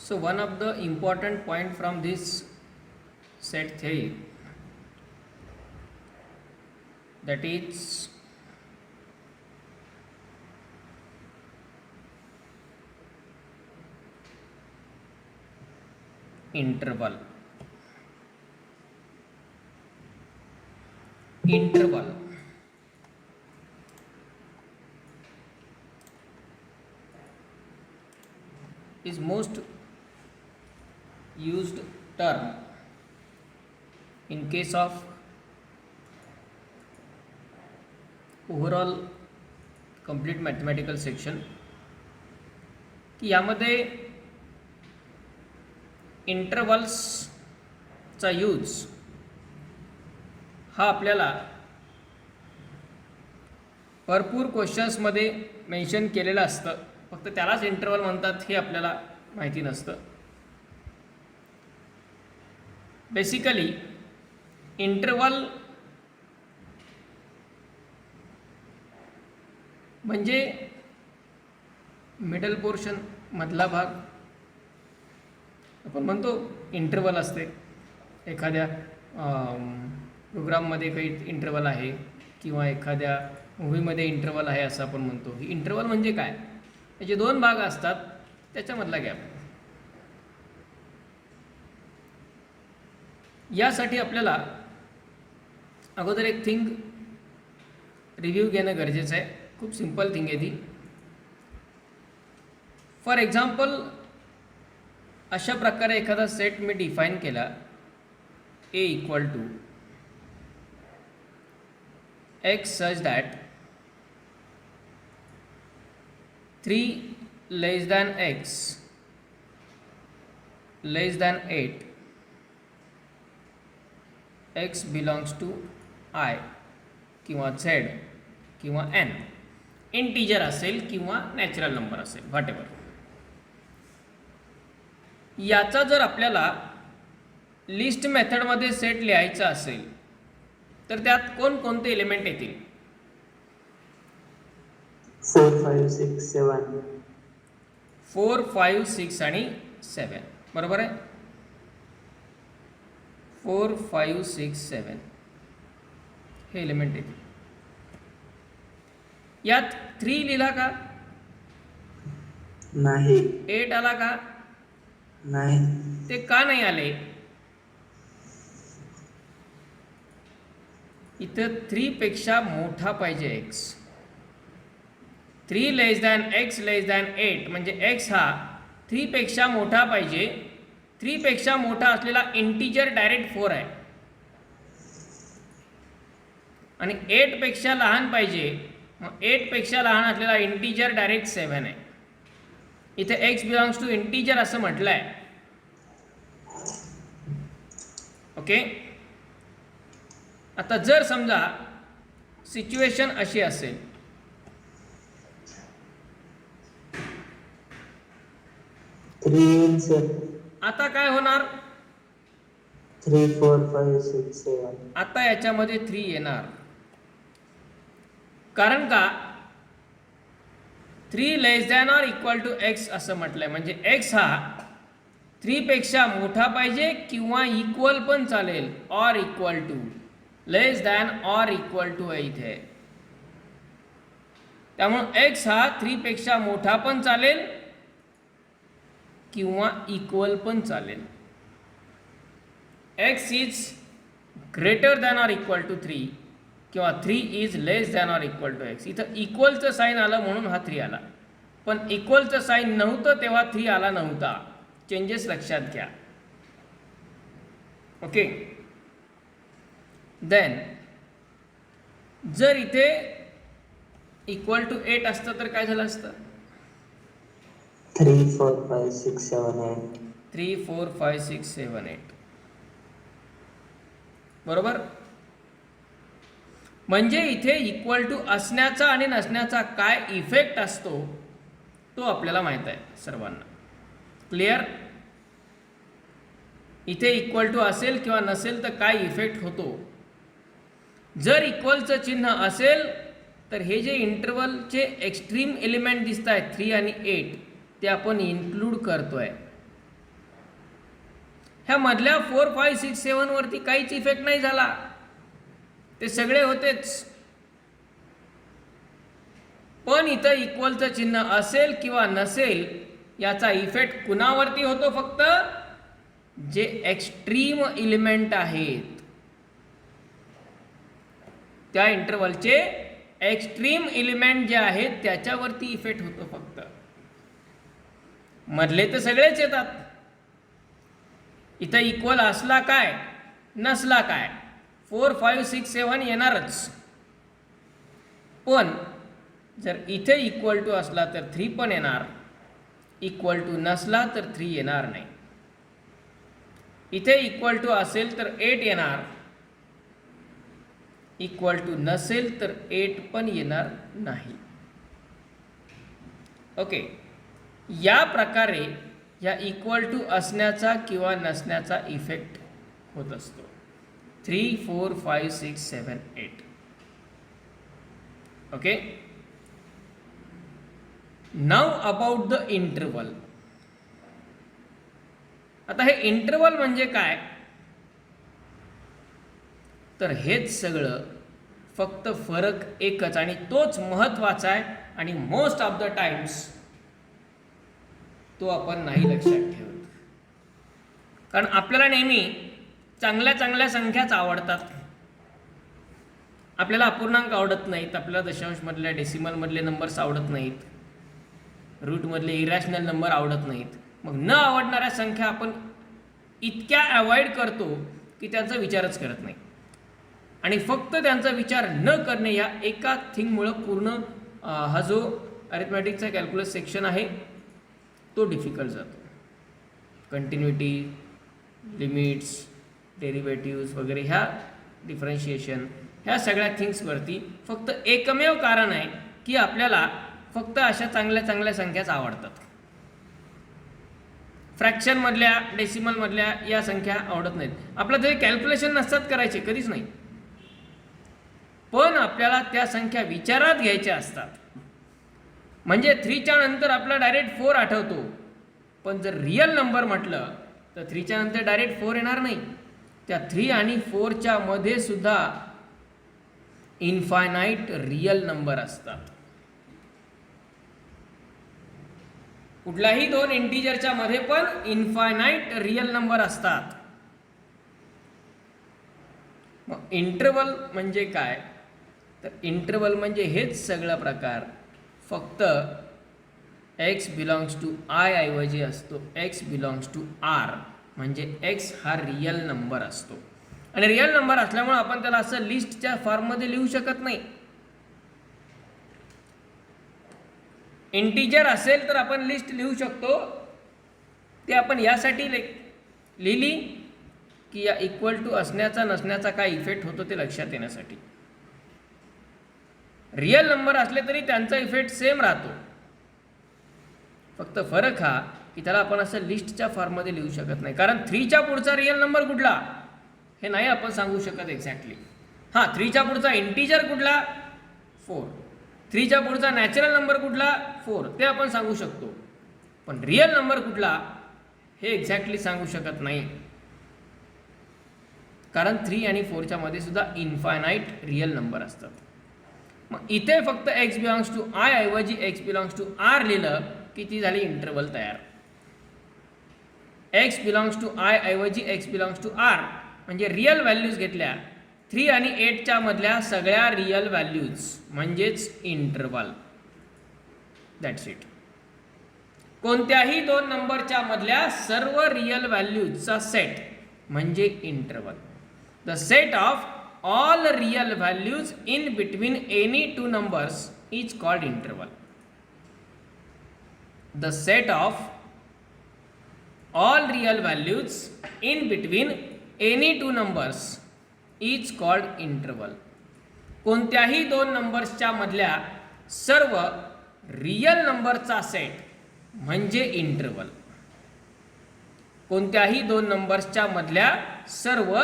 So one of the important point from this set theory, that is interval. Interval is most used term in case of overall complete mathematical section, की यामध्ये इंटरवल्सचा use हा आपल्याला भरपूर क्वेश्चन्समध्ये mention केलेलं असतं, फक्त त्यालाच इंटरवल म्हणतात हे आपल्याला माहिती नसतं. बेसिकली इंटरवल म्हणजे मिडल पोर्शन मधला भाग आपण म्हणतो इंटरवल असते. एखाद्या प्रोग्राममध्ये काही इंटरवल आहे किंवा एखाद्या मूवीमध्ये इंटरवल आहे असं आपण म्हणतो. ही इंटरवल म्हणजे काय? याचे दोन भाग असतात, त्याच्यामधला गॅप. यासाठी आपल्याला अगोदर एक थिंग रिव्ह्यू घेणं गरजेचं आहे. खूप सिंपल थिंग आहे ती. फॉर एक्झाम्पल अशा प्रकारे एखादा सेट मी डिफाईन केला, A equal to X such that 3 less than x less than 8 X belongs to I किंवा झेड किंवा एन. इंटीजर असेल किंवा नॅचरल नंबर असेल, व्हॉटेवर. याचा जर आपल्याला लिस्ट मेथडमध्ये सेट लिहायचा असेल तर त्यात कोणकोणते एलिमेंट येतील? 4, 5, 6, 7. 4, 5, 6 आणि 7. बरोबर आहे. 4, 5, 6, 7 हे एलिमेंट येतील. यात 3 लिहिला का? नाही. 8 आला का? नाही. ते का नाही आले? इथं 3 पेक्षा मोठा पाहिजे x. 3 less than x less than 8 म्हणजे एक्स हा 3 पेक्षा मोठा पाहिजे. 3 पेक्षा मोठा असलेला इंटीजर डायरेक्ट 4 आहे आणि 8 पेक्षा लहान पाहिजे. मग 8 पेक्षा लहान असलेला इंटीजर डायरेक्ट 7 आहे. इथे एक्स बिलॉंग्स टू इंटीजर असं म्हटलं आहे. ओके. आता जर समजा सिच्युएशन अशी असेल, आता काय होणार? 3, 4, 5, 6, 7. आता याच्यामध्ये 3 येणार. कारण का? 3 less than or equal to X असं म्हटलंय, म्हणजे एक्स हा 3 पेक्षा मोठा पाहिजे किंवा इक्वल पण चालेल. Or equal to, less than or equal to आहे इथे. त्यामुळे एक्स हा 3 पेक्षा मोठा पण चालेल किंवा इक्वल पण चालेल. X is greater than or equal to 3 किंवा 3 is less than or equal to x. इथं इक्वलचं साईन आलं म्हणून हा 3 आला, पण इक्वलचं साईन नव्हतं तेव्हा 3 आला नव्हता. चेंजेस लक्षात घ्या. ओके. देन जर इथे इक्वल टू 8 असतं तर काय झालं असतं? 3, 4, 5, 6, 7, 8. 3, 4, 5, 6, 7, 8. बरोबर. म्हणजे इथे इक्वल टू असण्याचा आणि नसण्याचा काय इफेक्ट असतो तो आपल्याला माहित आहे सर्वांना. क्लिअर? इथे इक्वल टू असेल किंवा नसेल तर काय इफेक्ट होतो. जर इक्वलचं चिन्ह असेल तर हे जे इंटरवलचे एक्स्ट्रीम एलिमेंट दिसत आहेत 3 आणि 8 ते आपण इन्क्लूड करतोय. ह्या मधल्या 4, 5, 6, 7 वरती काहीच इफेक्ट नाही झाला, ते सगळे होतेच. पण इथं इक्वलचं चिन्ह असेल किंवा नसेल याचा इफेक्ट कुणावरती होतो? फक्त जे एक्स्ट्रीम एलिमेंट आहेत त्या इंटरवलचे एक्स्ट्रीम एलिमेंट जे आहेत त्याच्यावरती इफेक्ट होतो फक्त. मधले तर सगळेच येतात. इथं इक्वल असला काय नसला काय 4, 5, 6, 7 येणारच. पण जर इथे इक्वल टू असला तर 3 पण येणार, इक्वल टू नसला तर 3 येणार नाही. इथे इक्वल टू असेल तर 8 येणार, इक्वल टू नसेल तर 8 पण येणार नाही. ओके, या प्रकारे या इक्वल टू असण्याचा किंवा नसण्याचा इफेक्ट होत असतो. 3, 4, 5, 6, 7, 8. Okay, now about the interval. आता हे इंटरवल म्हणजे काय? तर हेच सगळं, फक्त फरक एकच आणि तोच महत्त्वाचा आहे आणि मोस्ट ऑफ द टाइम्स तो आपण नाही लक्षात ठेवत. कारण आपल्याला नेहमी चांगल्या चांगल्या संख्याच आवडतात. आपल्याला अपूर्णांक आवडत नाहीत, आपल्याला दशांशमधल्या डेसिमलमधले नंबर्स आवडत नाहीत, रूटमधले इरॅशनल नंबर आवडत नाहीत. मग न आवडणाऱ्या संख्या आपण इतक्या अवॉइड करतो की त्यांचा विचारच करत नाही. आणि फक्त त्यांचा विचार न करणे या एका थिंगमुळं पूर्ण हा जो अरिथमॅटिकचा कॅल्क्युलस सेक्शन आहे तो डिफिकल्ट जातो. कंटिन्युटी, लिमिट्स, डेरिव्हेटिव्स वगैरे ह्या डिफरन्शिएशन ह्या सगळ्या थिंग्सवरती फक्त एकमेव कारण आहे की आपल्याला फक्त अशा चांगल्या चांगल्या संख्याच आवडतात. फ्रॅक्शनमधल्या, डेसिमलमधल्या या संख्या आवडत नाहीत. आपल्याला ते कॅल्क्युलेशन नसतात करायचे, कधीच नाही. पण आपल्याला त्या संख्या विचारात घ्यायच्या असतात. म्हणजे 3च्या नंतर आपला डायरेक्ट 4 आठवतो, पण जर रिअल नंबर म्हटलं तर 3च्या नंतर डायरेक्ट 4 येणार नाही. त्या 3 आणि 4च्या मध्ये सुद्धा इन्फायनाईट रिअल नंबर असतात. कुठल्याही 2 इंटिजरच्या मध्ये पण इन्फायनाईट रिअल नंबर असतात. मग इंटरवल म्हणजे काय? तर इंटरवल म्हणजे हेच सगळा प्रकार फक्त x बिलॉंग्स टू आय ऐवजी असतो x बिलॉंग्स टू आर. म्हणजे x हा रिअल नंबर असतो आणि रिअल नंबर असल्यामुळे आपण त्याला असं लिस्टच्या फॉर्ममध्ये लिहू शकत नाही. इंटिजर असेल तर आपण लिस्ट लिहू शकतो. ते आपण यासाठी लिहिली की या इक्वल टू असण्याचा नसण्याचा काय इफेक्ट होतो ते लक्षात येण्यासाठी. रिअल नंबर असले तरी त्यांचा इफेक्ट सेम राहतो. फक्त फरक हा की त्याला आपण असं लिस्टच्या फॉर्ममध्ये लिहू शकत नाही. कारण 3च्या पुढचा रिअल नंबर कुठला हे नाही आपण सांगू शकत एक्झॅक्टली. हां, 3च्या पुढचा इंटिजर कुठला 4, 3च्या पुढचा नॅचरल नंबर कुठला 4 ते आपण सांगू शकतो. पण रिअल नंबर कुठला हे एक्झॅक्टली सांगू शकत नाही. कारण 3 आणि 4च्या मध्ये सुद्धा इन्फायनाईट रिअल नंबर असतात. मग इथे फक्त x बिलॉंग्स टू आय ऐवजी x बिलॉंग्स टू आर लिहिलं की ती झाली इंटरवल तयार. x बिलॉंग्स टू आय ऐवजी x बिलॉंग्स टू आर म्हणजे रिअल व्हॅल्यूज घेतल्या 3 आणि 8च्या मधल्या सगळ्या रिअल व्हॅल्यूज म्हणजेच इंटरवल. That's it. कोणत्याही 2 नंबरच्या मधल्या सर्व रिअल व्हॅल्यूजचा सेट म्हणजे interval. The set of all real values in between any 2 numbers is called interval. The set of all real values in between any 2 numbers is called interval. कोणत्याही 2 नंबर्सच्या मधल्या सर्व real नंबरचा set म्हणजे interval. कोणत्याही 2 नंबर्सच्या मधल्या सर्व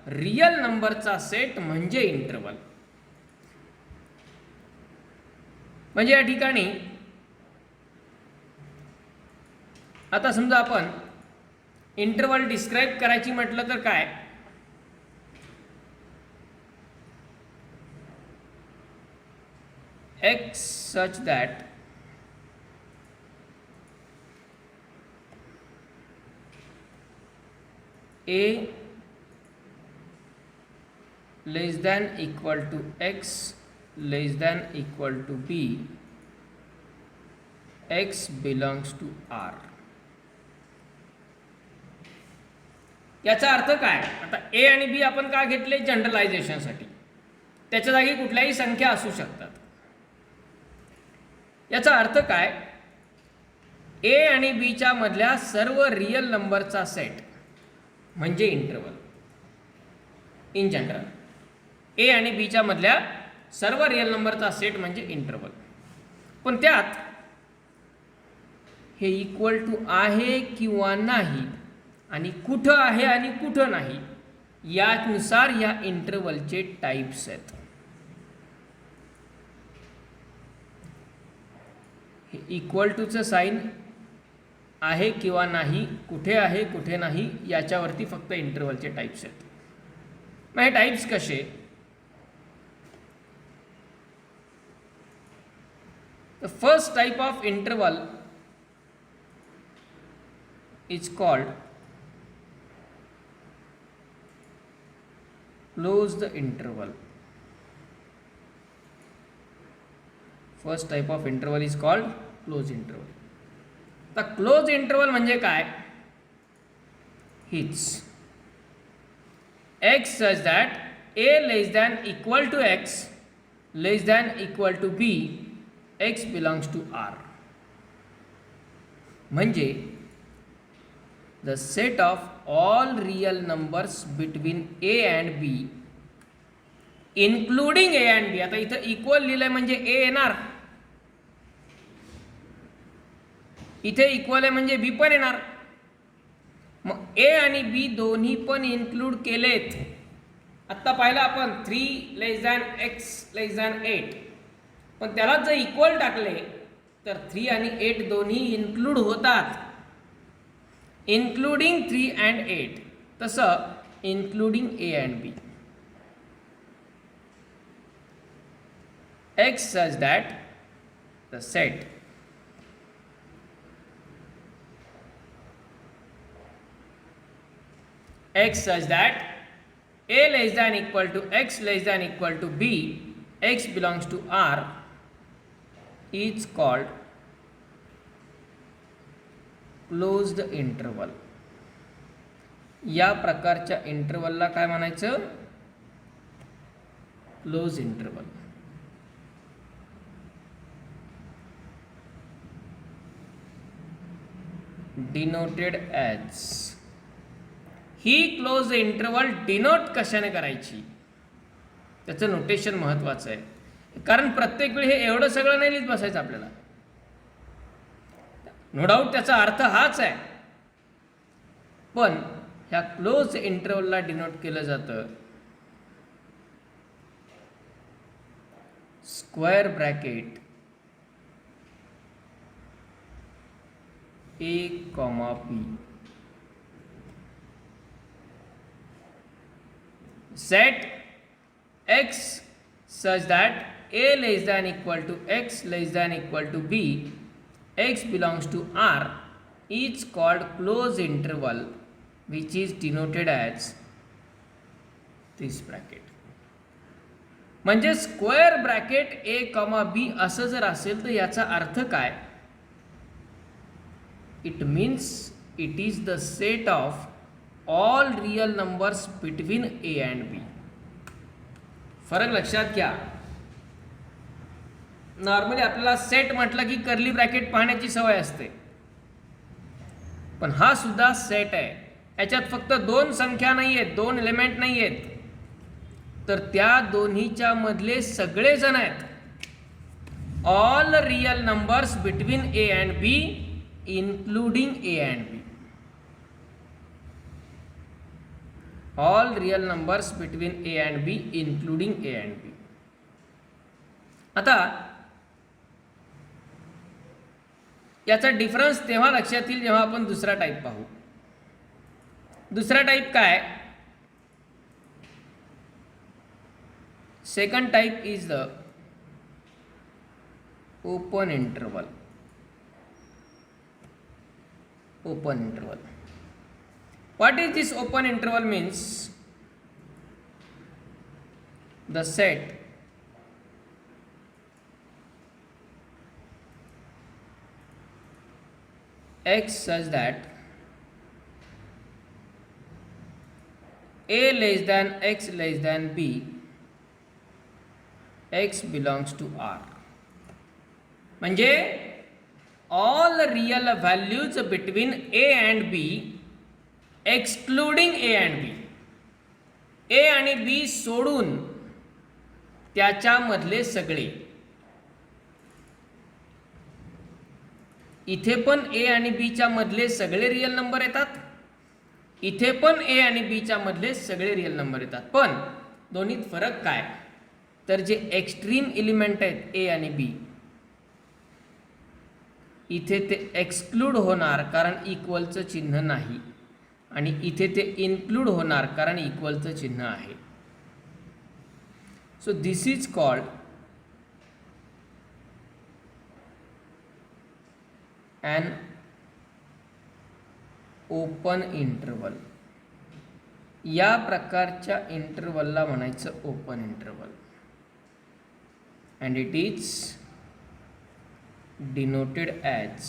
real नंबरचा set म्हणजे इंटरवल. म्हणजे या ठिकाणी आता समजा आपण इंटरवल डिस्क्राईब करायची म्हटलं तर काय, x such that a less than equal to x less than equal to b, x belongs to R. याचा अर्थ काय, आता ए आणि बी आपण का घेतले, जनरलायझेशनसाठी, त्याच्या जागी कुठल्याही संख्या असू शकतात. याचा अर्थ काय, ए आणि बीच्या मधल्या सर्व रियल नंबरचा सेट म्हणजे इंटरवल. इन जनरल ए आणि बीच्या मधल्या सर्व रियल नंबरचा सेट म्हणजे इंटरवल. पण त्यात हे इक्वल टू आहे किंवा नाही आणि कुठं आहे आणि कुठं नाही यानुसार या इंटरवलचे टाइप्स आहेत. हे इक्वल टूचं साईन आहे किंवा नाही, कुठे आहे कुठे नाही याच्यावरती फक्त इंटरवलचे टाइप्स आहेत. मग हे टाइप्स कसे, the first type of interval is called closed interval. First type of interval is called closed interval. The closed interval म्हणजे काय, हीच x such that a less than equal to x less than equal to b, x belongs to R. म्हणजे the set of all real numbers between a and b including a and b. आता इथं equal लिहिलंय म्हणजे a येणार, इथे equal आहे म्हणजे b पण येणार. मग a आणि b दोन्ही पण इन्क्लूड केलेत. आत्ता पाहिलं आपण 3 less than x less than 8, पण त्याला जर इक्वल टाकले तर 3 आणि 8 दोन्ही इन्क्लूड होतात, including 3 and 8. तसं including a and b. X such that the set x such that a less than equal to x less than equal to b, x belongs to R is called closed interval. या प्रकारच्या इंटरवलला काय म्हणायचं, close interval. Denoted as. ही close interval denote कशाने करायची, त्याचं notation महत्वाचं आहे, कारण प्रत्येक वेळी हे एवढं सगळं नाही लिहित बसायचं आपल्याला. नो डाऊट त्याचा अर्थ हाच आहे, पण ह्या क्लोज इंटरवलला डिनोट केलं जातं square bracket a, b. Set x such that a less than equal to x less than equal to b, x belongs to R is called closed interval, which is denoted as this bracket. म्हणजे square bracket a, b असं जर असेल तर याचा अर्थ काय, it means it is the set of all real numbers between a and b. फरक लक्षात घ्या. नॉर्मली आपल्याला सेट म्हटलं की कर्ली ब्रॅकेट पाहण्याची सवय असते, पण हा सुद्धा सेट आहे. याच्यात फक्त दोन संख्या नाही आहेत, दोन एलिमेंट नाही आहेत, तर त्या दोन्हीच्या मधले सगळे जण आहेत. All real numbers between A and b including a and b. All real numbers between a and b including a and b. आता याचा डिफरन्स तेव्हा लक्षात येईल जेव्हा आपण दुसरा टाईप पाहू. दुसरा टाईप काय? Second type is the open interval. Open interval. What is this open interval means? The set x such that a less than x less than b, x belongs to R. म्हणजे all real values between a and b excluding a and b, a आणि b सोडून त्याच्यामधले सगळे. इथे पण a आणि b च्या मधले सगळे रियल नंबर येतात, इथे पण a आणि b च्या मधले सगळे रियल नंबर येतात. पण दोन्हीत फरक काय? तर जे एक्स्ट्रीम एलिमेंट आहेत a आणि b, इथे ते एक्सक्लूड होणार कारण इक्वलचं चिन्ह नाही, आणि इथे ते इन्क्लूड होणार कारण इक्वलचं चिन्ह आहे. So this is called an open interval. या प्रकारच्या इंटरवलला म्हणायचं open interval, and it is denoted as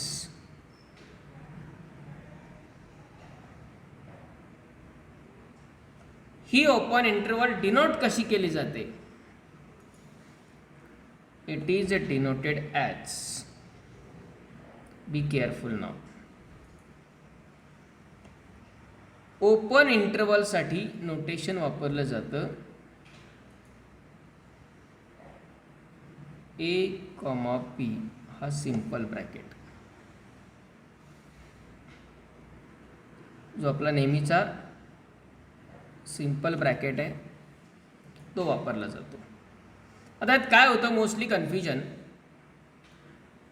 ही ओपन इंटरवल डिनोट कशी केली जाते? It is denoted as, be careful नाव. ओपन इंटरवल साठी नोटेशन वापरलं जातं a, p हा सिंपल ब्रॅकेट, जो आपला नेहमीचा सिंपल ब्रॅकेट आहे तो वापरला जातो. आता यात काय होतं मोस्टली कन्फ्युजन,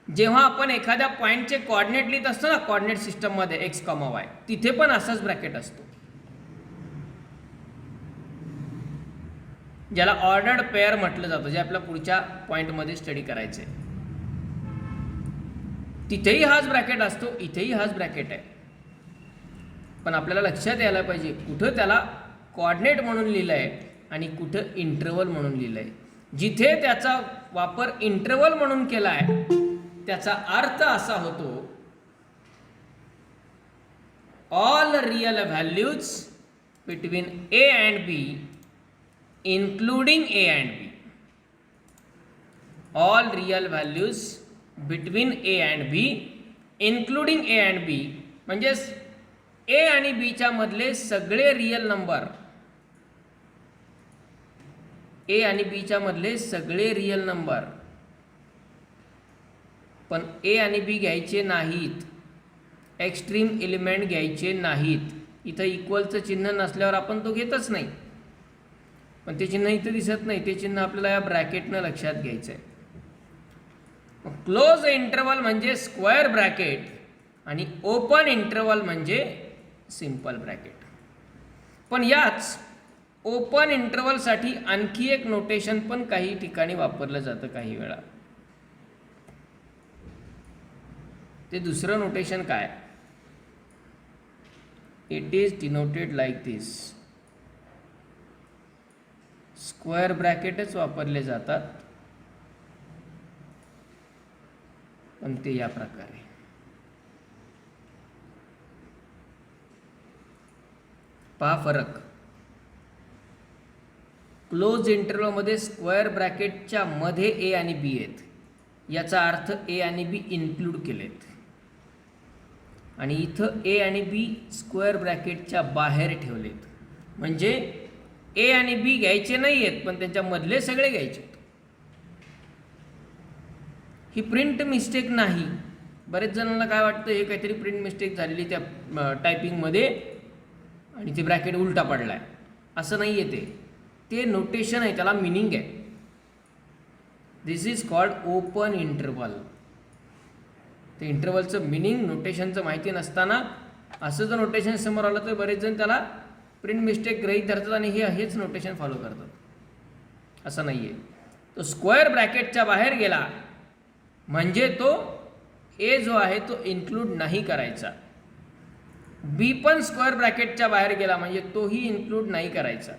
जेव्हा आपण एखाद्या पॉईंटचे कॉर्डिनेट लिहित असतो ना कॉर्डिनेट सिस्टममध्ये x, y, तिथे पण असाच ब्रॅकेट असतो, ज्याला ऑर्डर्ड पेअर म्हटलं जातं, जे आपल्या पुढच्या पॉईंटमध्ये स्टडी करायचं आहे. तिथेही हाच ब्रॅकेट असतो, इथेही हाच ब्रॅकेट आहे. पण आपल्याला लक्षात यायला पाहिजे कुठं त्याला कॉर्डिनेट म्हणून लिहिलं आहे आणि कुठं इंटरवल म्हणून लिहिलं आहे. जिथे त्याचा वापर इंटरवल म्हणून केला आहे त्याचा अर्थ असा होतो all real values between a and b including a and b. All real values between a and b including a and b म्हणजेच a आणि b च्या मधले सगळे रियल नंबर, a आणि b च्या मधले सगळे रियल नंबर. पण a आणि b घ्यायचे नाहीत, एक्स्ट्रीम एलिमेंट घ्यायचे नाहीत. इथं इक्वलचं चिन्ह नसल्यावर आपण तो घेतच नाही, पण ते चिन्ह इथं दिसत नाही, ते चिन्ह आपल्याला या ब्रॅकेटनं लक्षात घ्यायचं आहे. क्लोज इंटरवल म्हणजे स्क्वेअर ब्रॅकेट आणि ओपन इंटरवल म्हणजे सिंपल ब्रॅकेट. पण याच ओपन इंटरवलसाठी आणखी एक नोटेशन पण काही ठिकाणी वापरलं जातं काही वेळा. ते दुसरं नोटेशन काय? It is denoted like this. Square ब्रॅकेटच वापरले जातात, पण ते या प्रकारे. पहा फरक. क्लोज इंटरवलमध्ये स्क्वेअर ब्रॅकेटच्या मध्ये a आणि b आहेत, याचा अर्थ a आणि b इन्क्लूड केलेत. आणि इथं a आणि b स्क्वेअर ब्रॅकेटच्या बाहेर ठेवलेत, म्हणजे a आणि b घ्यायचे नाही आहेत पण त्यांच्या मधले सगळे घ्यायचे. ही प्रिंट मिस्टेक नाही. बरेच जणांना काय वाटतं हे काहीतरी प्रिंट मिस्टेक झालेली त्या टायपिंगमध्ये आणि ते ब्रॅकेट उलटा पडला आहे, असं नाही आहे. ते नोटेशन आहे, त्याला मिनिंग आहे. दिस इज कॉल्ड ओपन इंटरवल. ते इंटरवलचं मिनिंग नोटेशनचं माहिती नसताना असं जर नोटेशन समोर आलं तर बरेच जण त्याला प्रिंट मिस्टेक गृहीत धरतात आणि हेच नोटेशन फॉलो करतात. असं नाही आहे. तो स्क्वेअर ब्रॅकेटच्या बाहेर गेला म्हणजे तो ए जो आहे तो इन्क्लूड नाही करायचा. बी पण स्क्वेअर ब्रॅकेटच्या बाहेर गेला म्हणजे तोही इन्क्लूड नाही करायचा.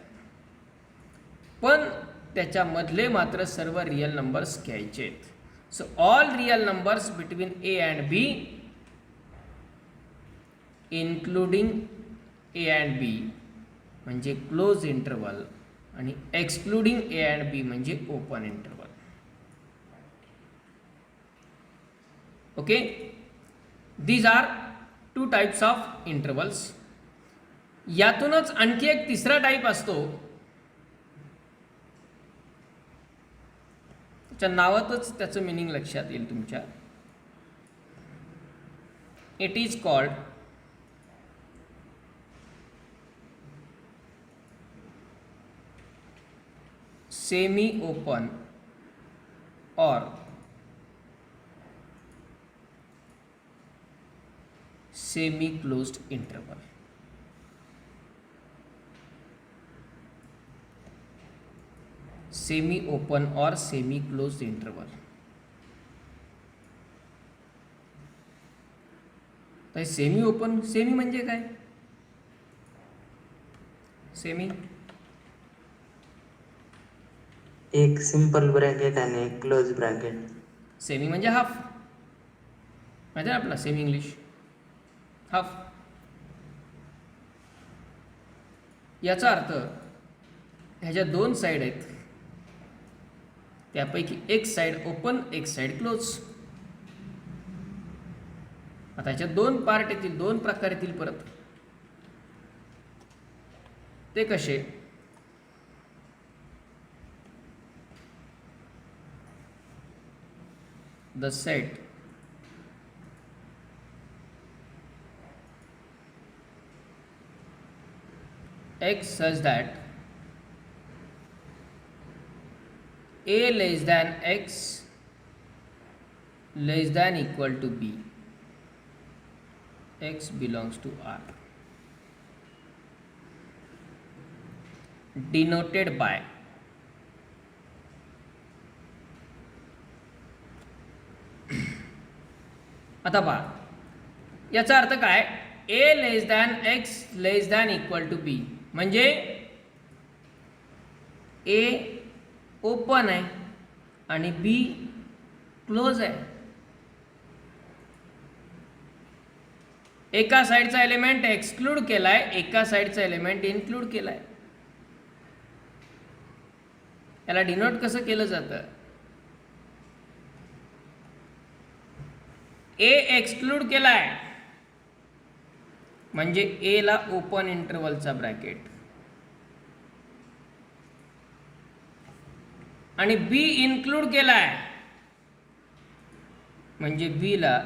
पण त्याच्यामधले मात्र सर्व रिअल नंबर्स घ्यायचे. So all real numbers between A and B including A and B म्हणजे क्लोज इंटरवल आणि एक्सक्लुडिंग ए अँड बी म्हणजे open interval. Okay, these are 2 types of intervals. यातूनच आणखी एक तिसरा टाईप असतो, त्याच्या नावातच त्याचं मिनिंग लक्षात येईल तुमच्या. It is called semi open और semi closed interval. Semi open और सेमी क्लोज्ड इंटरवल. तर सेमी ओपन, सेमी म्हणजे काय? सेमी एक सिंपल ब्रॅकेट आणि एक क्लोज ब्रॅकेट. सेमी म्हणजे हाफ, माहिती आहे आपला सेमी इंग्लिश हाफ. याचा अर्थ ह्याच्या 2 साईड आहेत, त्यापैकी एक साईड ओपन एक साईड क्लोज. आता ह्याच्यात 2 पार्ट येतील, 2 प्रकार येतील परत. ते कसे? The set x such that a less than x less than equal to b, x belongs to R, denoted by आता पहा याचा अर्थ काय? a less than x less than equal to b म्हणजे a ओपन आहे आणि b close आहे. एका साईडचा एलिमेंट एक्सक्लूड केलाय, एका साईडचा एलिमेंट इन्क्लूड केलाय. याला डिनोट कसं केलं जातं? ए एक्सक्लूड केलाय म्हणजे ए ला ओपन इंटरवलचा ब्रॅकेट आणि बी इन्क्लूड केलाय म्हणजे बी ला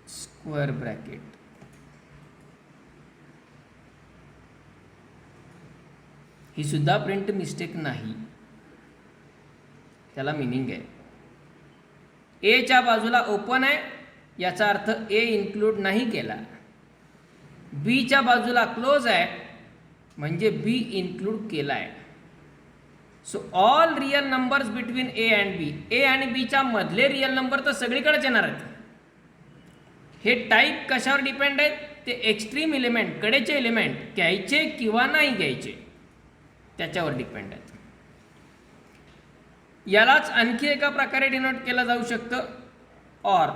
स्क्वेअर ब्रॅकेट. ही सुद्धा प्रिंट मिस्टेक नाही, त्याला मिनिंग आहे. ए च्या बाजूला ओपन आहे याचा अर्थ ए इन्क्लूड नाही केला. बी च्या बाजूला क्लोज आहे म्हणजे बी इन्क्लूड केला आहे. So all real numbers between A and B, A आणि बी च्या मधले रिअल नंबर तर सगळीकडेच येणार आहेत. हे टाईप कशावर डिपेंड आहेत? ते एक्स्ट्रीम एलिमेंट, कडेचे एलिमेंट घ्यायचे किंवा नाही घ्यायचे त्याच्यावर डिपेंड आहेत. यालाच आणखी एका प्रकारे डिनोट केलं जाऊ शकतं, और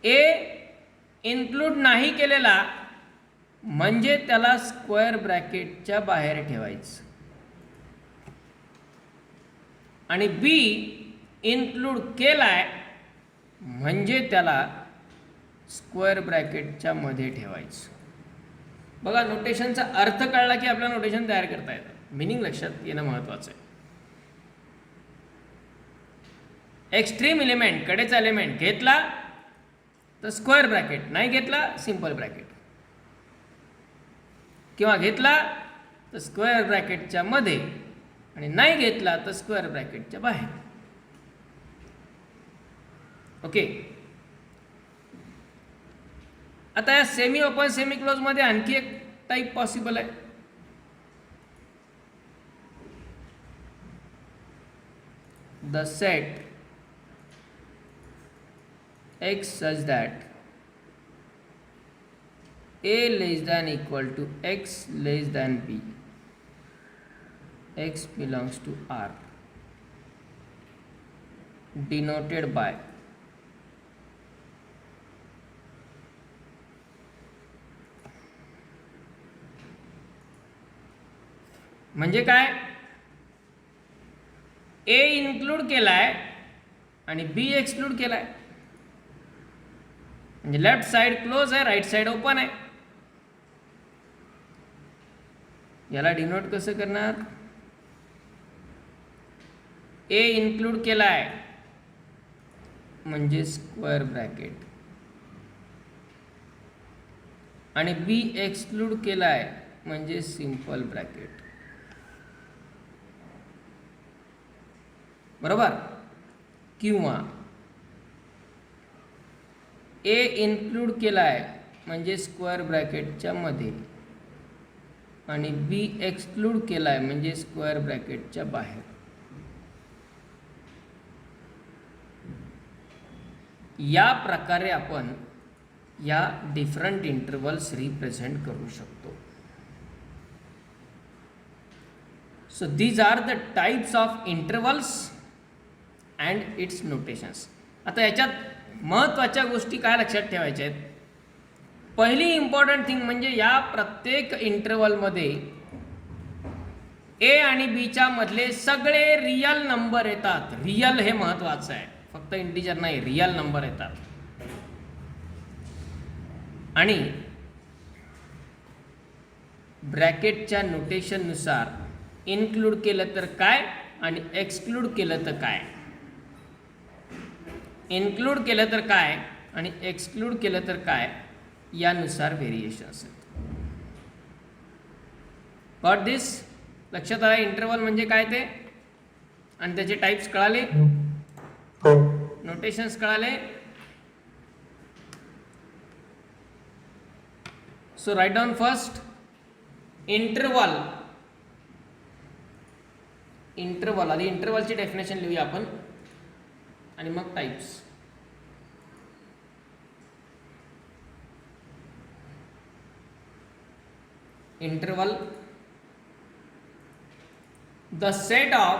ए इन्क्लूड नाही केलेला म्हणजे त्याला स्क्वेअर ब्रॅकेटच्या बाहेर ठेवायचं आणि बी इन्क्लूड केलाय म्हणजे त्याला स्क्वेअर ब्रॅकेटच्या मध्ये ठेवायचं. बघा, नोटेशनचा अर्थ कळला की आपल्याला नोटेशन तयार करता येतं. मिनिंग लक्षात येणं महत्त्वाचं आहे. एक्स्ट्रीम एलिमेंट, कडेचा एलिमेंट घेतला तर स्क्वेअर ब्रॅकेट, नाही घेतला सिंपल ब्रॅकेट, किंवा घेतला तर स्क्वेअर ब्रॅकेटच्या मध्ये आणि नाही घेतला तर स्क्वेअर ब्रॅकेटच्या बाहेर. ओके, आता या सेमी ओपन सेमी क्लोज मध्ये आणखी एक टाईप पॉसिबल आहे. The set x such that a less than equal to x less than b, x belongs to R, denoted by म्हणजे काय, ए इन्क्लूड केलाय आणि बी एक्सक्लूड केलाय. म्हणजे लेफ्ट साइड क्लोज आहे, राईट साइड ओपन आहे. याला डिनोट कसं करणार, ए इन्क्लूड केलाय म्हणजे स्क्वेअर ब्रॅकेट आणि बी एक्सक्लूड केलाय म्हणजे सिंपल ब्रॅकेट. बरोबर. किंवा ए इन्क्लूड केलाय म्हणजे स्क्वेअर ब्रॅकेटच्या मध्ये आणि बी एक्सक्लूड केलाय म्हणजे स्क्वेअर ब्रॅकेटच्या बाहेर. या प्रकारे आपण या डिफरंट इंटरवल्स रिप्रेझेंट करू शकतो. So these are the types of intervals and its notations. आता याच्यात महत्त्वाच्या गोष्टी काय लक्षात ठेवायच्या आहेत. पहिली इम्पॉर्टंट थिंग म्हणजे या प्रत्येक इंटरवलमध्ये ए आणि बीच्या मधले सगळे रियल नंबर येतात. रियल हे महत्त्वाचं आहे, फक्त इंटिजर नाही, रियल नंबर येतात. आणि ब्रॅकेटच्या नोटेशननुसार इन्क्लूड केलं तर काय आणि एक्सक्लूड केलं तर काय, इन्क्लूड केलं तर काय आणि एक्सक्लूड केलं तर काय, यानुसार व्हेरिएशन्स आहेत. गॉट दिस? लक्षात आलं इंटरवल म्हणजे काय ते आणि त्याचे टाइप्स कळाले, नोटेशन्स कळाले. So right down first interval. Interval आधी इंटरवलची डेफिनेशन लिहूया आपण आणि मग types. Interval, the set of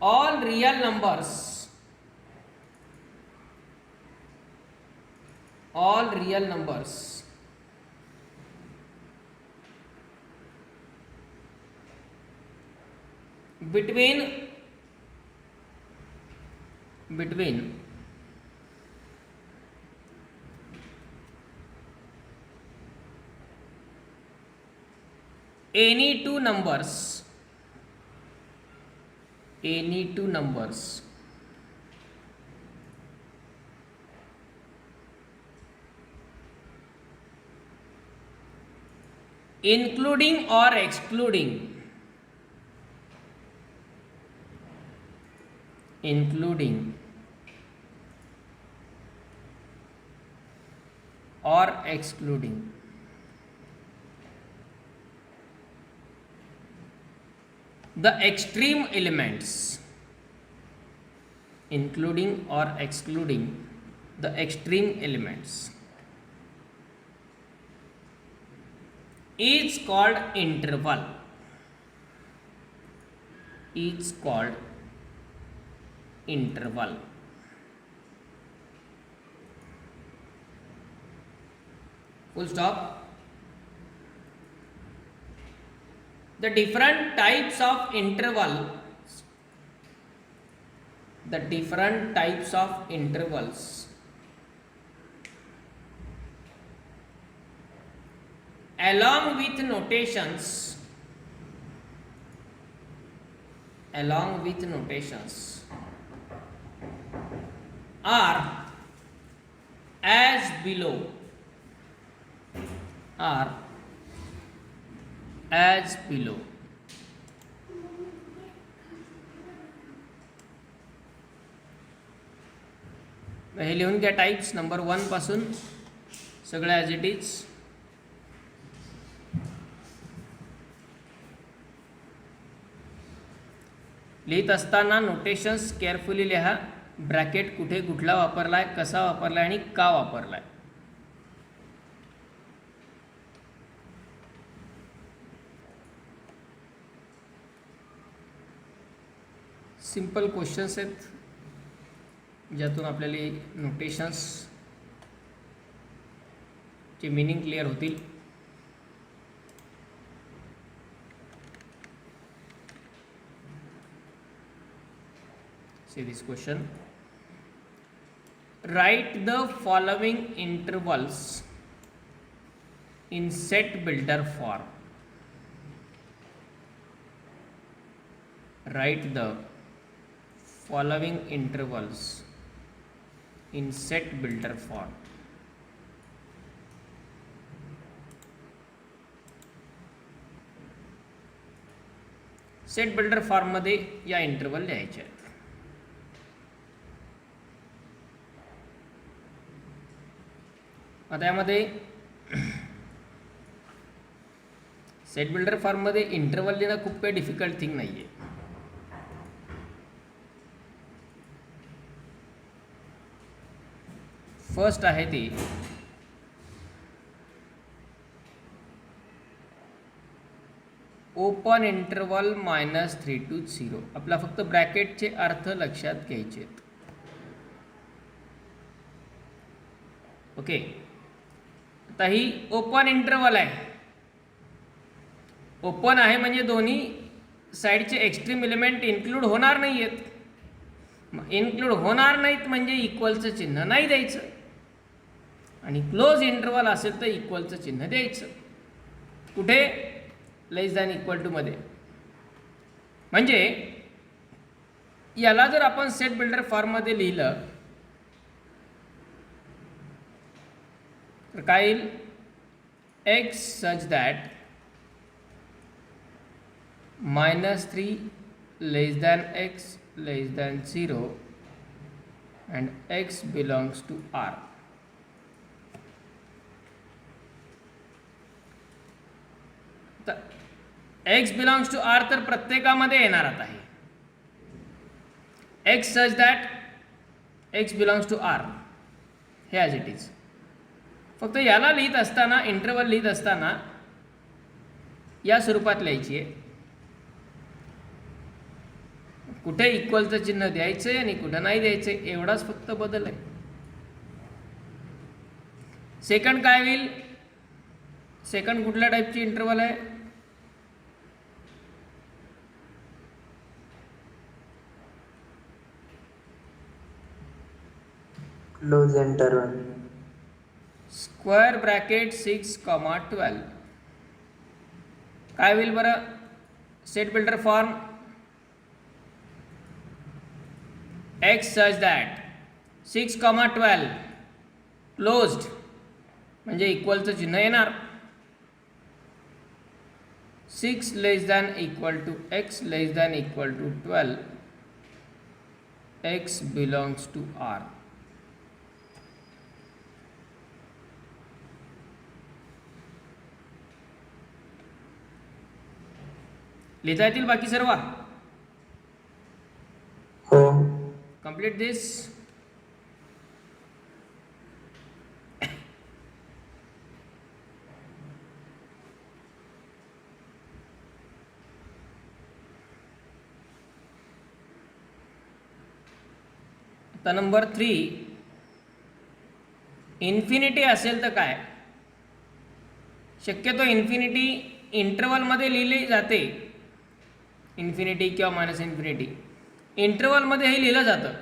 all real numbers between any two numbers including or excluding or excluding the extreme elements, including or excluding the extreme elements, is called interval. Full stop. The different types of intervals along with notations are as below. हे लिहून घ्या types number 1 पासून सगळं as it is. लिहित असताना notations carefully लिहा. Bracket कुठे कुठला वापरला आहे, कसा वापरला आहे आणि का वापरला आहे. सिंपल क्वेश्चन्स आहेत ज्यातून आपल्याला नोटेशन्स चे मीनिंग क्लिअर होतील. See this question. Write the following intervals in set builder form. Write the following intervals in set builder form. Set builder फॉर्ममध्ये या इंटरवल लिहायचे आहेत. आता यामध्ये सेट बिल्डर फॉर्ममध्ये इंटरवल लिहिणं खूप काही डिफिकल्ट थिंग नाही आहे. फर्स्ट आहे ती ओपन इंटरवल -3 to 0. आपला फक्त ब्रॅकेटचे अर्थ लक्षात घ्यायचे आहेत. ओके, आता ही ओपन इंटरवल आहे. ओपन आहे म्हणजे दोन्ही साईडचे एक्स्ट्रीम एलिमेंट इन्क्लूड होणार नाही आहेत. इन्क्लूड होणार नाहीत म्हणजे इक्वलचं चिन्ह नाही द्यायचं, आणि क्लोज इंटरवल असेल तर इक्वलचं चिन्ह द्यायचं. कुठे? लेस दॅन इक्वल टू मध्ये. म्हणजे याला जर आपण सेट बिल्डर फॉर्ममध्ये लिहिलं तर काय येईल? X such that -3 less than x less than 0 and x belongs to R. X belongs to R तर प्रत्येकामध्ये येणार आता आहे. X such that x belongs to R हे ॲज इट इज. फक्त याला लिहित असताना, इंटरवल लिहित असताना या स्वरूपात लिहायची आहे. कुठे इक्वलचं चिन्ह द्यायचं आणि कुठं नाही द्यायचं एवढाच फक्त बदल आहे. सेकंड काय होईल? सेकंड कुठल्या टाईपची इंटरवल आहे? Close interval. Square bracket 6,12. काय होईल बरं set builder form? X such that 6,12 closed म्हणजे इक्वलचं चिन्ह येणार. 6 less than equal to X less than equal to 12 X belongs to R. लिहिता येतील बाकी सर्व? हो. Complete this. आता नंबर 3, इन्फिनिटी असेल तर काय? शक्यतो इन्फिनिटी इंटरवलमध्ये लिहिली जाते. इन्फिनिटी किंवा मायनस इन्फिनिटी इंटरवलमध्ये हे लिहिलं जातं,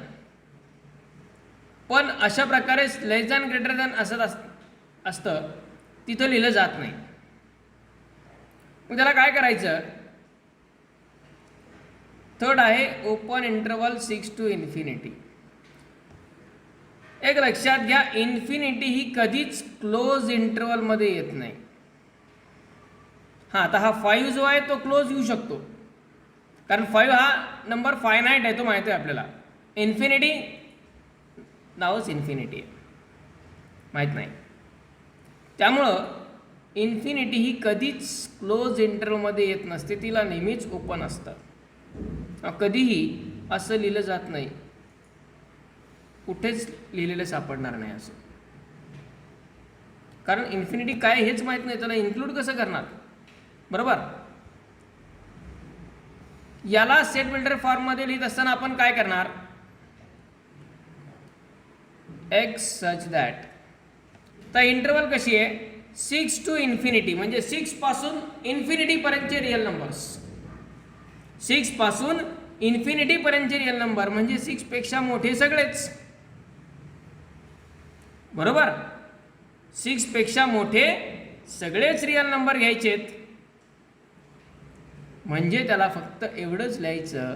पण अशा प्रकारे लेस दॅन ग्रेटर दॅन असं असतं तिथं लिहिलं जात नाही. मग त्याला काय करायचं? थर्ड आहे ओपन इंटरवल 6 to इन्फिनिटी. एक लक्षात घ्या, इन्फिनिटी ही कधीच क्लोज इंटरवलमध्ये येत नाही. हां, आता हा 5 जो आहे तो क्लोज येऊ शकतो, कारण 5 हा नंबर फायनाईट आहे, तो माहिती आहे आपल्याला. इन्फिनिटी नावच इन्फिनिटी आहे, माहीत नाही. त्यामुळं इन्फिनिटी ही कधीच क्लोज इंटरवलमध्ये येत नसते, तिला नेहमीच ओपन असतं. कधीही असं लिहिलं जात नाही, कुठेच लिहिलेलं सापडणार नाही असं. कारण इन्फिनिटी काय हेच माहीत नाही, त्याला इन्क्लूड कसं करणार, बरोबर. याला सेट बिल्डर फॉर्ममध्ये लिहित असताना आपण काय करणार, एक्स सच दॅट. तर इंटरवल कशी आहे, 6 to इन्फिनिटी, म्हणजे 6 पासून इन्फिनिटी पर्यंतचे रिअल नंबर्स. 6 पासून इन्फिनिटी पर्यंतचे रिअल नंबर म्हणजे 6 पेक्षा मोठे सगळेच, बरोबर. 6 पेक्षा मोठे सगळेच रिअल नंबर घ्यायचेत. म्हणजे त्याला फक्त एवढंच लिहायचं,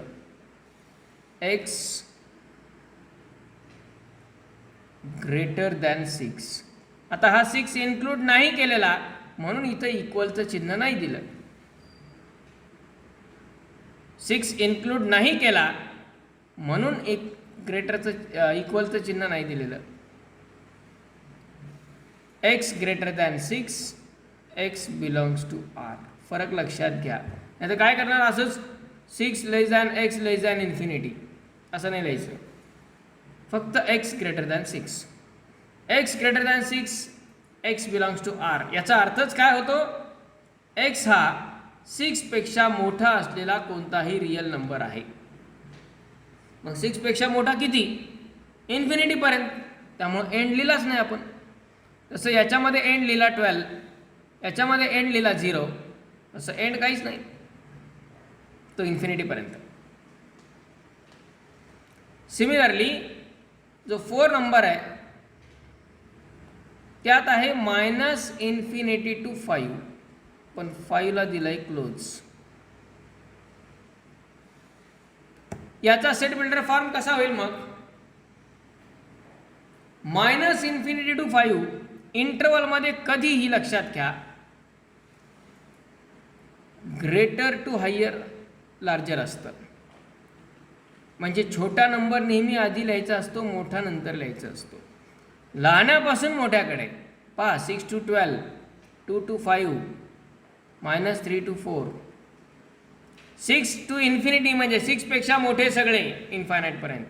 एक्स ग्रेटर दॅन 6. आता हा 6 इन्क्लूड नाही केलेला म्हणून इथं इक्वलचं चिन्ह नाही दिलं. 6 इन्क्लूड नाही केला म्हणून एक ग्रेटरचं इक्वलचं चिन्ह नाही दिलेलं. X greater than 6, x belongs to R. फरक लक्षात घ्या, नाही तर काय करणार असंच 6 less than x less than infinity असं नाही लिहायचं, फक्त x greater than 6. X greater than 6, x belongs to R. याचा अर्थच काय होतो, एक्स हा 6 पेक्षा मोठा असलेला कोणताही रिअल नंबर आहे. मग 6 पेक्षा मोठा किती, इन्फिनिटी पर्यंत. त्यामुळे एंड लिहिलाच नाही आपण. तसं याच्यामध्ये एंड लिहिला 12, याच्यामध्ये एंड लिहिला 0, तसं एंड काहीच नाही, तो इन्फिनिटी पर्यंत. सिमिलरली जो 4 नंबर आहे त्यात आहे -इन्फिनिटी टू 5, पण 5ला दिलाय क्लोज. याचा सेट बिल्डर फॉर्म कसा होईल मग, -इन्फिनिटी टू 5 इंटरवलमध्ये कधीही लक्षात घ्या ग्रेटर टू हायर लार्जर असतं. म्हणजे छोटा नंबर नेहमी आधी लिहायचा असतो, मोठा नंतर लिहायचा असतो. लहानापासून मोठ्याकडे पहा, 6 to 12, 2 to 5, -3 to 4, 6 to infinity म्हणजे 6 पेक्षा मोठे सगळे इन्फायनाईटपर्यंत.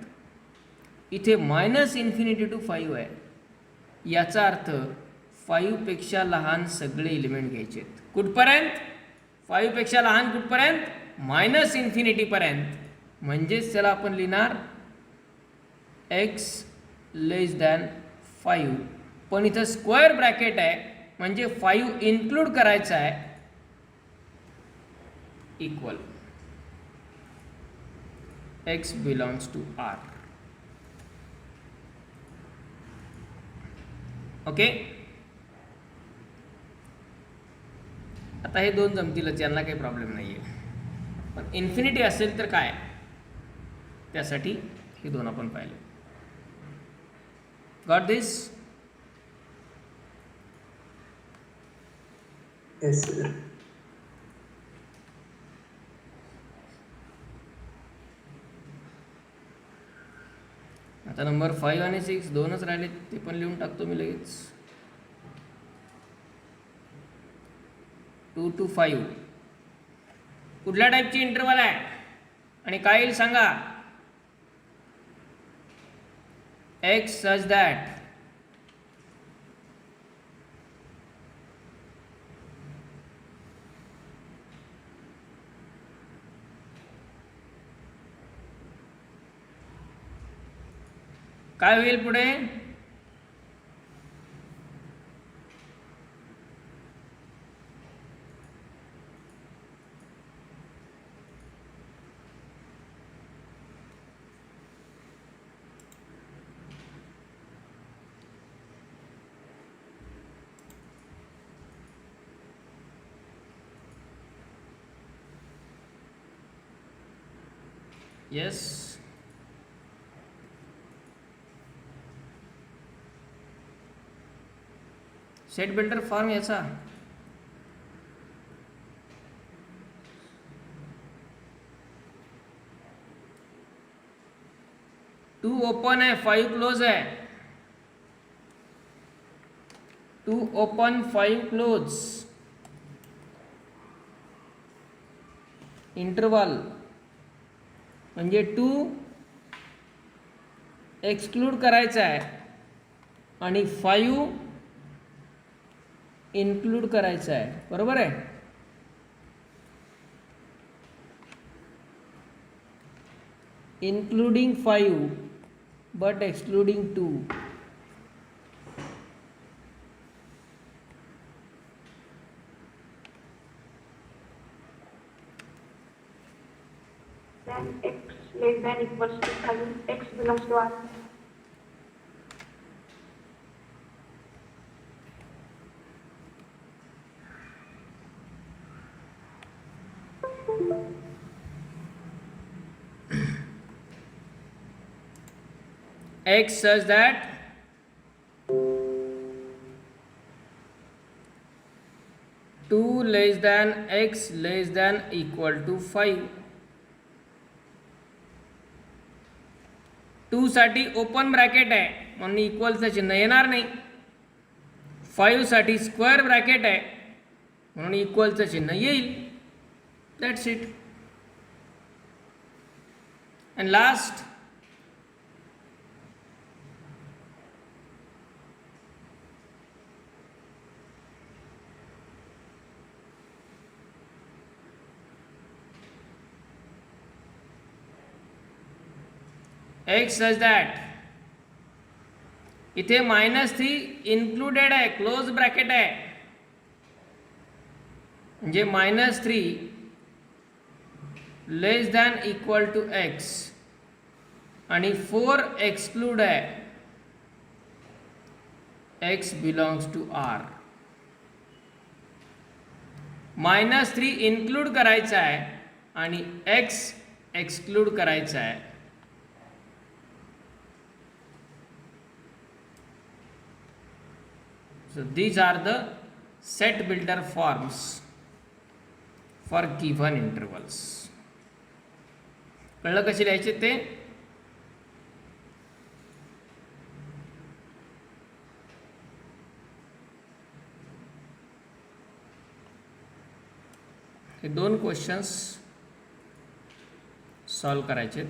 इथे -इन्फिनिटी टू 5 आहे, याचा अर्थ 5 पेक्षा लहान सगळे एलिमेंट घ्यायचे. कुठपर्यंत, 5 पेक्षा लहान कुठपर्यंत, -इन्फिनिटी पर्यंत. म्हणजेच त्याला आपण लिहिणार एक्स लेस दॅन 5, पण इथं स्क्वेअर ब्रॅकेट आहे म्हणजे 5 इन्क्लूड करायचं आहे, equal x belongs to R. Okay. आता हे दोन जमतीलच, यांना काही प्रॉब्लेम नाही आहे. पण इन्फिनिटी असेल तर काय, त्यासाठी हे दोन आपण पाहिले. गॉट दिस? Yes, sir. आता नंबर 5 आणि 6 दोनच राहिले, ते पण लिहून टाकतो मी लगेच. 2 to 5 कुठल्या टाईपची इंटरवल आहे आणि काय येईल सांगा, एक्स सच दॅट काय होईल पुढे, येस. सेट बिल्डर फॉर्म याचा टू ओपन आहे, 5 क्लोज आहे. 2 open 5 close इंटरवल म्हणजे 2 एक्सक्लूड करायचा आहे आणि 5 इन्क्लूड करायचं आहे, बरोबर आहे. Including 5 but excluding 2. Then x less than equals to 5, x belongs to R. X such that two less than x less than equal to 5. 2 साठी ओपन ब्रॅकेट आहे म्हणून इक्वलचं चिन्ह येणार नाही. 5 साठी स्क्वेअर ब्रॅकेट आहे म्हणून इक्वलचं चिन्ह येईल. That's it. And last x such that इथे -3 इन्क्लुडेड आहे, क्लोज ब्रॅकेट आहे म्हणजे -3 less than equal to x आणि 4 एक्सक्लूड आहे, x belongs to R. -3 include करायचं आहे आणि x एक्सक्लूड करायचं आहे. So these are the set builder forms for given intervals. कळलं कसे लिहायचे ते? हे 2 क्वेश्चन्स सॉल्व करायचे.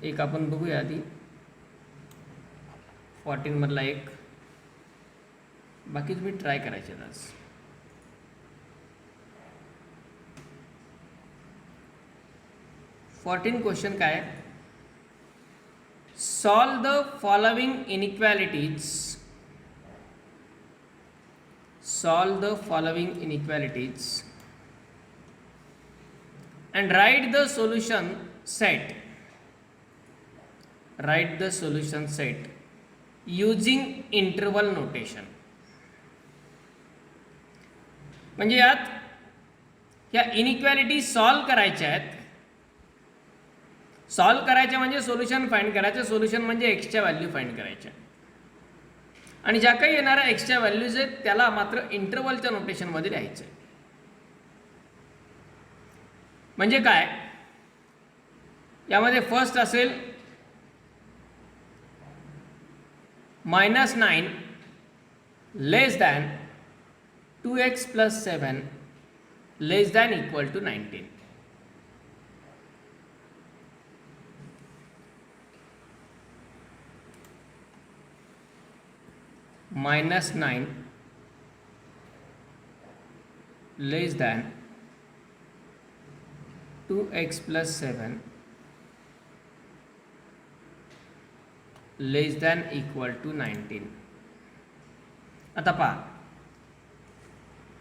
एक आपण बघूया आधी. 14 मधला एक, बाकी तुम्ही ट्राय करायचे आज. फोर्टीन क्वेश्चन काय? Solve the following inequalities. Solve the following inequalities and write the solution set. Write the solution set using interval notation. म्हणजे यात या इनइक्वालिटी सॉल्व करायच्या आहेत. सॉल्व करायच्या म्हणजे सोल्युशन फाइंड करायचं. सोल्युशन म्हणजे एक्सच्या व्हॅल्यू फाइंड करायच्या आणि ज्या काही येणाऱ्या एक्सच्या व्हॅल्यूज आहेत त्याला मात्र इंटरवलच्या नोटेशनमध्ये लिहायचं. म्हणजे काय, यामध्ये फर्स्ट असेल -9 less than 2x + 7 less than equal to 19. -9 less than 2x + 7 less than equal to 19. आता पहा,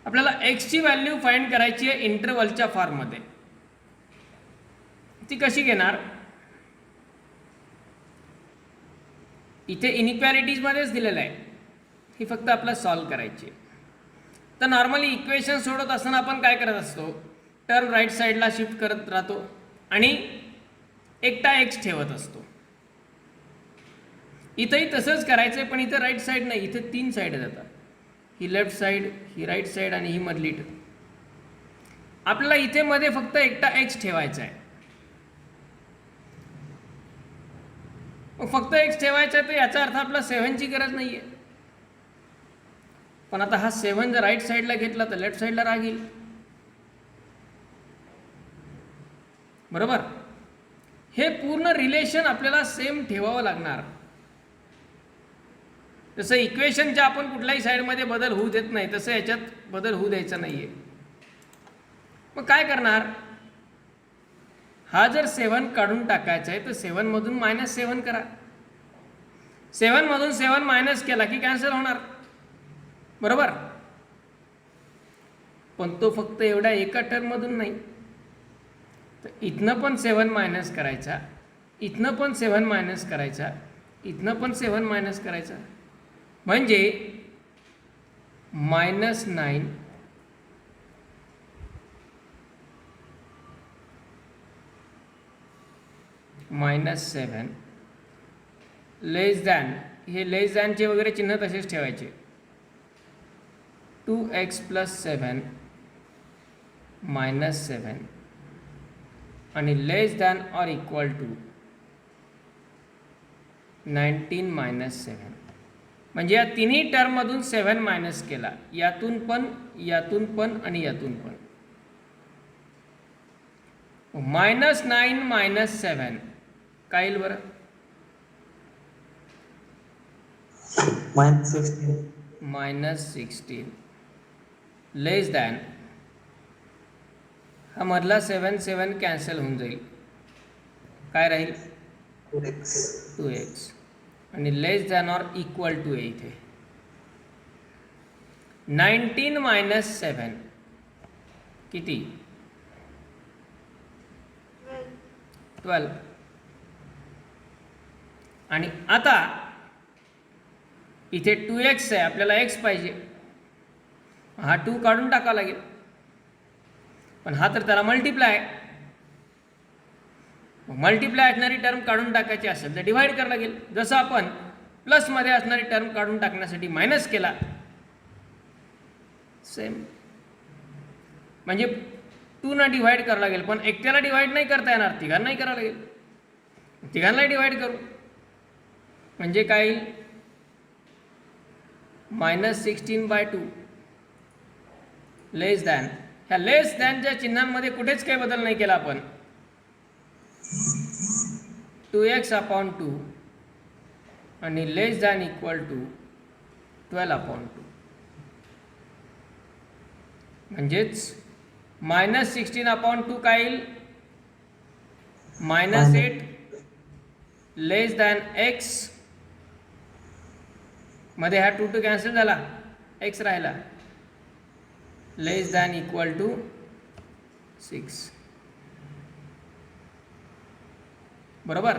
आपल्याला एक्सची व्हॅल्यू फाइंड करायची आहे इंटरवलच्या फॉर्ममध्ये. ती कशी घेणार? इथे इनइक्वालिटीजमध्येच दिलेलं आहे, ही फक्त आपल्याला सॉल्व करायची आहे. तर नॉर्मली इक्वेशन सोडवत असताना आपण काय करत असतो, टर्म राईट साईडला शिफ्ट करत राहतो आणि एकटा एक्स ठेवत असतो. इथंही तसंच करायचं आहे, पण इथं राईट साईड नाही, इथं 3 साईड जातात. ही लेफ्ट साईड, ही राईट साईड आणि ही मधली. आपल्याला इथे मध्ये फक्त एकटा एक्स ठेवायचा आहे. मग फक्त एक्स ठेवायचा आहे तर याचा अर्थ आपल्याला 7ची गरज नाही आहे. पण आता हा 7 जर राईट साईडला घेतला तर लेफ्ट साईडला राहील, बरोबर. हे पूर्ण रिलेशन आपल्याला सेम ठेवावं लागणार. जसं इक्वेशनच्या आपण कुठल्याही साईडमध्ये बदल होऊ देत नाही, तसं याच्यात बदल होऊ द्यायचा नाही आहे. मग काय करणार, हा जर 7 काढून टाकायचा आहे तर 7मधून -7 करा. 7मधून 7 मायनस केला की कॅन्सल होणार, बरोबर. पण तो फक्त एवढ्या एका टर्ममधून नाही, तर इथनं पण 7 मायनस करायचा, इथनं पण 7 मायनस करायचा, इथनं पण 7 मायनस करायचा, म्हणजे -9 -7 लेस दॅन, हे लेस दॅनचे वगैरे चिन्ह तसेच ठेवायचे. 2x + 7 -7 आणि लेस दॅन ऑर इक्वल टू 19 - 7. म्हणजे या तिन्ही टर्ममधून 7 मायनस केला, यातून पण, यातून पण आणि यातून पण. -9 - 7 काय येईल बरं? -16 लेस दॅन, हा मधला 7 कॅन्सल होऊन जाईल, काय राहील? 2x आणि लेस दॅन ऑर इक्वल टू आहे इथे. 19 - 7 किती? 12. आणि आता इथे 2x आहे, आपल्याला x पाहिजे, हा 2 काढून टाकावा लागेल, पण हा तर त्याला मल्टिप्लाय आहे. मल्टिप्लाय असणारी टर्म काढून टाकायची असेल तर डिव्हाइड करावं लागेल. जसं आपण प्लसमध्ये असणारी टर्म काढून टाकण्यासाठी मायनस केला, सेम. म्हणजे 2 डिव्हाइड करावं लागेल, पण एकट्याला डिव्हाइड नाही करता येणार, तिघांनाही करावं लागेल. तिघांनाही डिव्हाइड करू म्हणजे काय येईल? -16/2 लेस दॅन. ह्या लेस दॅनच्या चिन्हांमध्ये कुठेच काही बदल नाही केला आपण. 2x/2 आणि लेस दॅन इक्वल टू 12/2. म्हणजेच -16/2 काय येईल? -8 लेस दॅन x, मध्ये हा 2 कॅन्सल झाला, x राहिला, लेस दॅन इक्वल टू 6, बरोबर.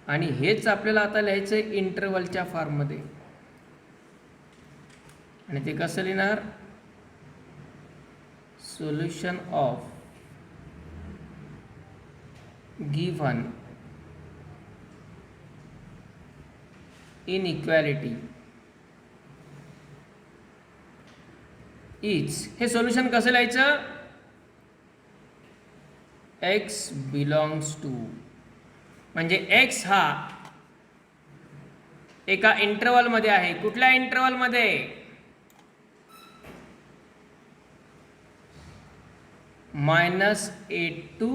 आणि हेच आपल्याला आता लिहायचं आहे इंटरवलच्या फॉर्ममध्ये. आणि ते कसं लिहिणार? Solution of given inequality is, हे सोल्युशन कसं लिहायचं? x बिलॉंग्स टू, म्हणजे x हा एका इंटरवलमध्ये आहे. कुठल्या इंटरवलमध्ये? -8 to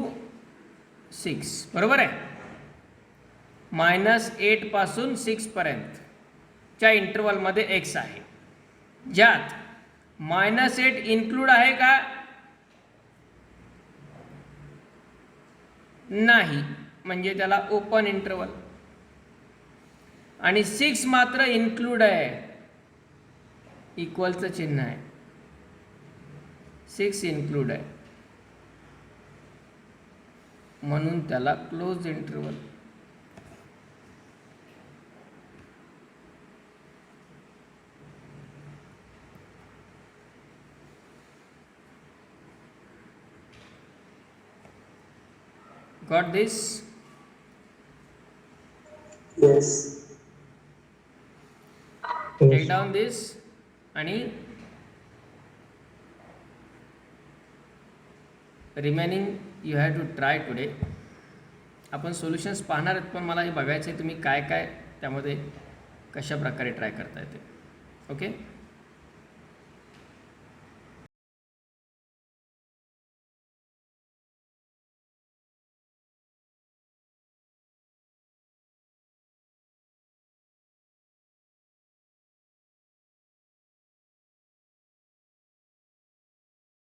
6, बरोबर आहे. -8 पासून 6 पर्यंतच्या इंटरवलमध्ये x आहे, ज्यात -8 इन्क्लूड आहे का? नाही, म्हणजे त्याला ओपन इंटरवल. आणि 6 मात्र इन्क्लूड आहे, इक्वलचं चिन्ह आहे, 6 इन्क्लूड आहे, म्हणून त्याला close interval. Got this? Yes. Take down this आणि remaining you have to try today. आपण सोल्युशन्स पाहणार आहेत, पण मला हे बघायचं आहे तुम्ही काय काय त्यामध्ये कशा प्रकारे ट्राय करता येते. ओके